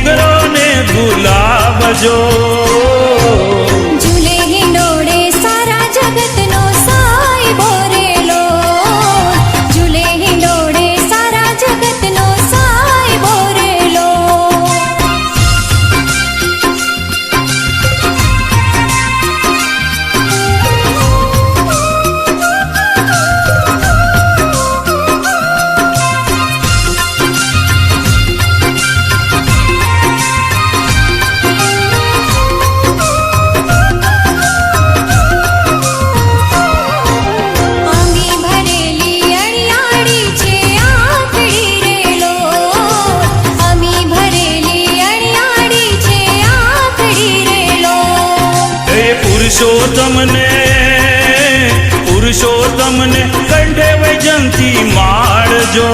મોગરો ને ગુલાબ જો ઝૂલે હિંડોળે સારા જગતનો સાય બોરેલો, ઝૂલે હિંડોળે સારા જગતનો સાય બોરેલો. આંગી ભરેલી અણિયાળી છે આંખડી રેલો, આંગી ભરેલી અણિયાળી છે આંખડી રેલો. એ પુરુષોત્તમને કંઠે વૈજંતી માળજો